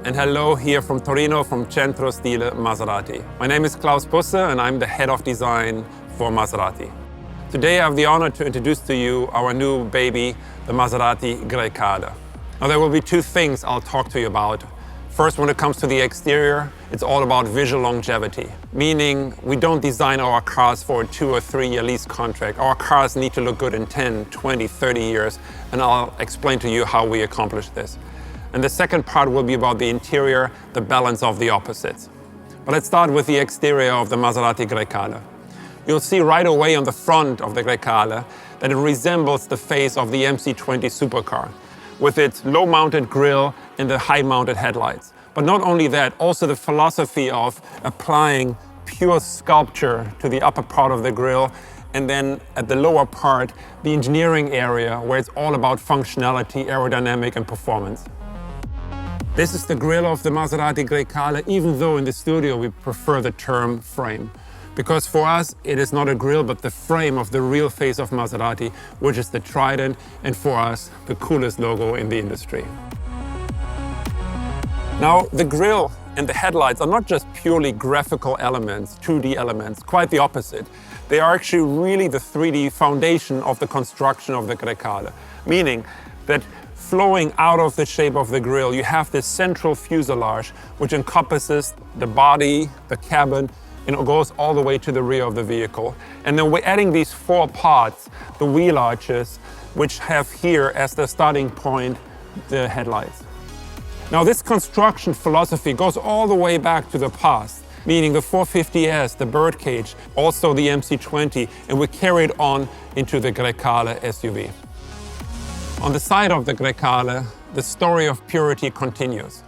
and hello here from Torino from Centro Stile Maserati. My name is Klaus Busse and I'm the head of design for Maserati. Today I have the honor to introduce to you our new baby, the Maserati Grecale. Now there will be two things I'll talk to you about. First, when it comes to the exterior, it's all about visual longevity, meaning we don't design our cars for a 2 or 3 year lease contract. Our cars need to look good in 10, 20, 30 years, and I'll explain to you how we accomplish this. And the second part will be about the interior, the balance of the opposites. But let's start with the exterior of the Maserati Grecale. You'll see right away on the front of the Grecale that it resembles the face of the MC20 supercar, with its low-mounted grille and the high-mounted headlights. But not only that, also the philosophy of applying pure sculpture to the upper part of the grille, and then at the lower part, the engineering area where it's all about functionality, aerodynamic and performance. This is the grille of the Maserati Grecale, even though in the studio we prefer the term frame. Because for us, it is not a grille, but the frame of the real face of Maserati, which is the Trident, and for us, the coolest logo in the industry. Now, the grille and the headlights are not just purely graphical elements, 2D elements, quite the opposite. They are actually really the 3D foundation of the construction of the Grecale, meaning that flowing out of the shape of the grille, you have this central fuselage, which encompasses the body, the cabin, and it goes all the way to the rear of the vehicle. And then we're adding these 4 parts, the wheel arches, which have here as the starting point the headlights. Now this construction philosophy goes all the way back to the past, meaning the 450S, the birdcage, also the MC20, and we carry it on into the Grecale SUV. On the side of the Grecale, the story of purity continues.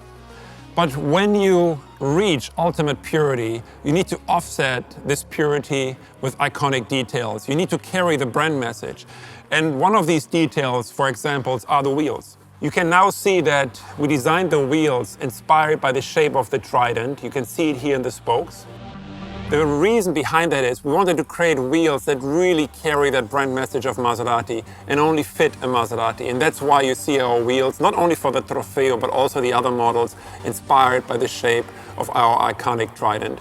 But when you reach ultimate purity, you need to offset this purity with iconic details. You need to carry the brand message. And one of these details, for example, are the wheels. You can now see that we designed the wheels inspired by the shape of the Trident. You can see it here in the spokes. The reason behind that is we wanted to create wheels that really carry that brand message of Maserati and only fit a Maserati. And that's why you see our wheels, not only for the Trofeo, but also the other models, inspired by the shape of our iconic Trident.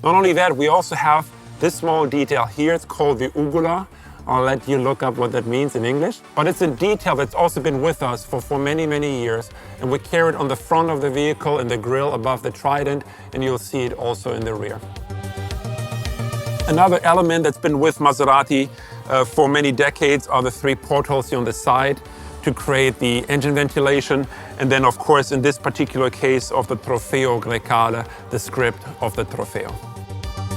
Not only that, we also have this small detail here. It's called the ugula. I'll let you look up what that means in English. But it's a detail that's also been with us for many, many years. And we carry it on the front of the vehicle in the grille above the Trident, and you'll see it also in the rear. Another element that's been with Maserati for many decades are the 3 portholes here on the side to create the engine ventilation. And then, of course, in this particular case of the Trofeo Grecale, the script of the Trofeo.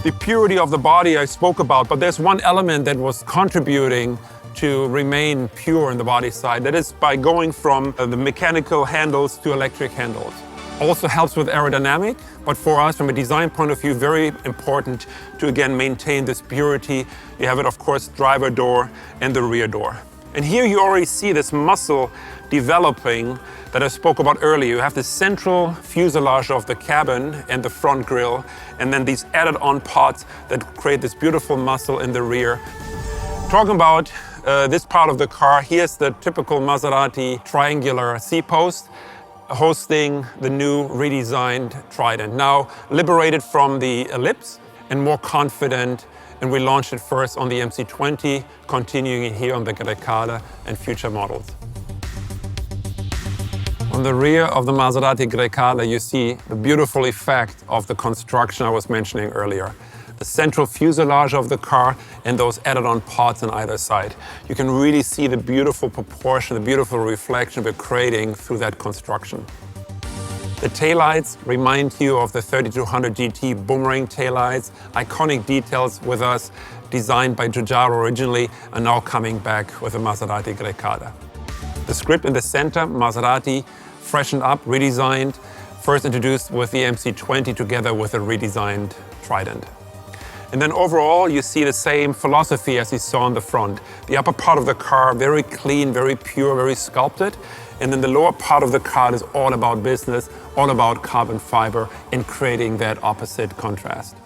The purity of the body I spoke about, but there's one element that was contributing to remain pure in the body side. That is by going from the mechanical handles to electric handles. Also helps with aerodynamic, but for us, from a design point of view, very important to again maintain this purity. You have it, of course, driver door and the rear door. And here you already see this muscle developing that I spoke about earlier. You have the central fuselage of the cabin and the front grille, and then these added on parts that create this beautiful muscle in the rear. Talking about this part of the car, here's the typical Maserati triangular C-post, hosting the new redesigned Trident. Now liberated from the ellipse and more confident, and we launched it first on the MC20, continuing it here on the Grecale and future models. On the rear of the Maserati Grecale, you see the beautiful effect of the construction I was mentioning earlier. The central fuselage of the car and those added-on parts on either side. You can really see the beautiful proportion, the beautiful reflection we're creating through that construction. The taillights remind you of the 3200 GT boomerang taillights. Iconic details with us, designed by Giugiaro originally, are now coming back with the Maserati Grecale. The script in the center, Maserati, freshened up, redesigned, first introduced with the MC20 together with a redesigned Trident. And then overall, you see the same philosophy as you saw on the front. The upper part of the car, very clean, very pure, very sculpted. And then the lower part of the car is all about business, all about carbon fiber and creating that opposite contrast.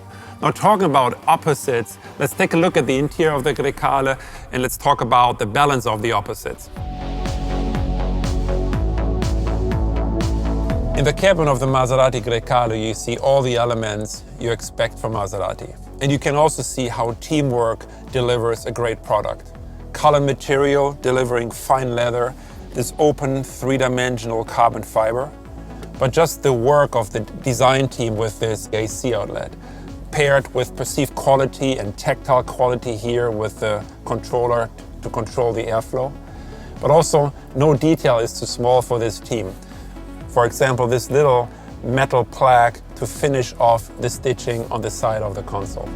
Now talking about opposites, let's take a look at the interior of the Grecale and let's talk about the balance of the opposites. In the cabin of the Maserati Grecale, you see all the elements you expect from Maserati. And you can also see how teamwork delivers a great product. Color material delivering fine leather, this open three-dimensional carbon fiber, but just the work of the design team with this AC outlet, paired with perceived quality and tactile quality here with the controller to control the airflow. But also, no detail is too small for this team. For example, this little metal plaque to finish off the stitching on the side of the console.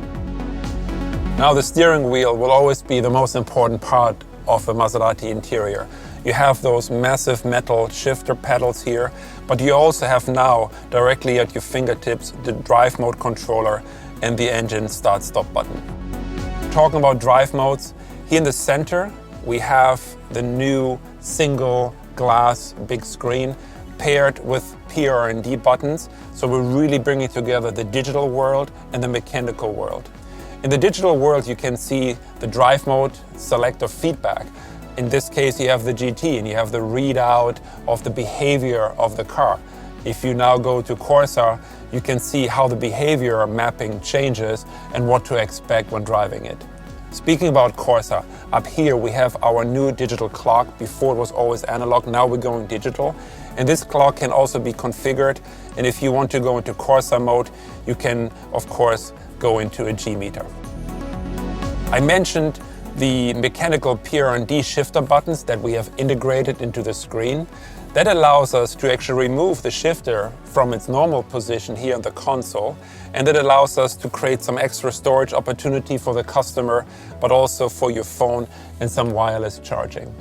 Now, the steering wheel will always be the most important part of the Maserati interior. You have those massive metal shifter pedals here, but you also have now, directly at your fingertips, the drive mode controller and the engine start-stop button. Talking about drive modes, here in the center, we have the new single glass big screen paired with PR&D buttons, so we're really bringing together the digital world and the mechanical world. In the digital world, you can see the drive mode selector feedback. In this case, you have the GT and you have the readout of the behavior of the car. If you now go to Corsa, you can see how the behavior mapping changes and what to expect when driving it. Speaking about Corsa, up here we have our new digital clock. Before it was always analog, now we're going digital. And this clock can also be configured. And if you want to go into Corsa mode, you can, of course, go into a G meter. I mentioned the mechanical PR&D shifter buttons that we have integrated into the screen. That allows us to actually remove the shifter from its normal position here on the console, and it allows us to create some extra storage opportunity for the customer, but also for your phone and some wireless charging.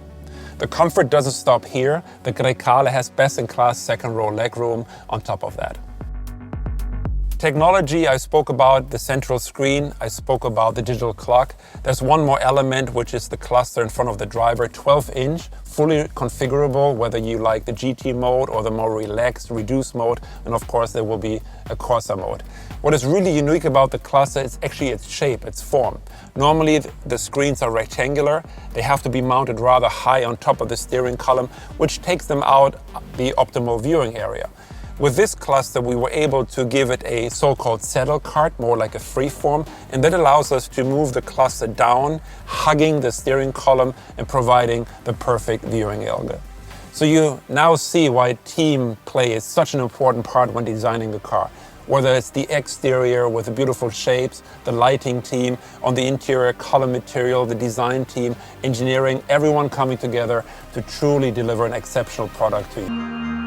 The comfort doesn't stop here. The Grecale has best-in-class second-row legroom on top of that. Technology, I spoke about the central screen, I spoke about the digital clock. There's one more element, which is the cluster in front of the driver, 12-inch, fully configurable, whether you like the GT mode or the more relaxed, reduced mode, and of course there will be a Corsa mode. What is really unique about the cluster is actually its shape, its form. Normally the screens are rectangular, they have to be mounted rather high on top of the steering column, which takes them out the optimal viewing area. With this cluster, we were able to give it a so-called saddle cart, more like a freeform, and that allows us to move the cluster down, hugging the steering column and providing the perfect viewing angle. So you now see why team play is such an important part when designing the car. Whether it's the exterior with the beautiful shapes, the lighting team, on the interior color material, the design team, engineering, everyone coming together to truly deliver an exceptional product to you.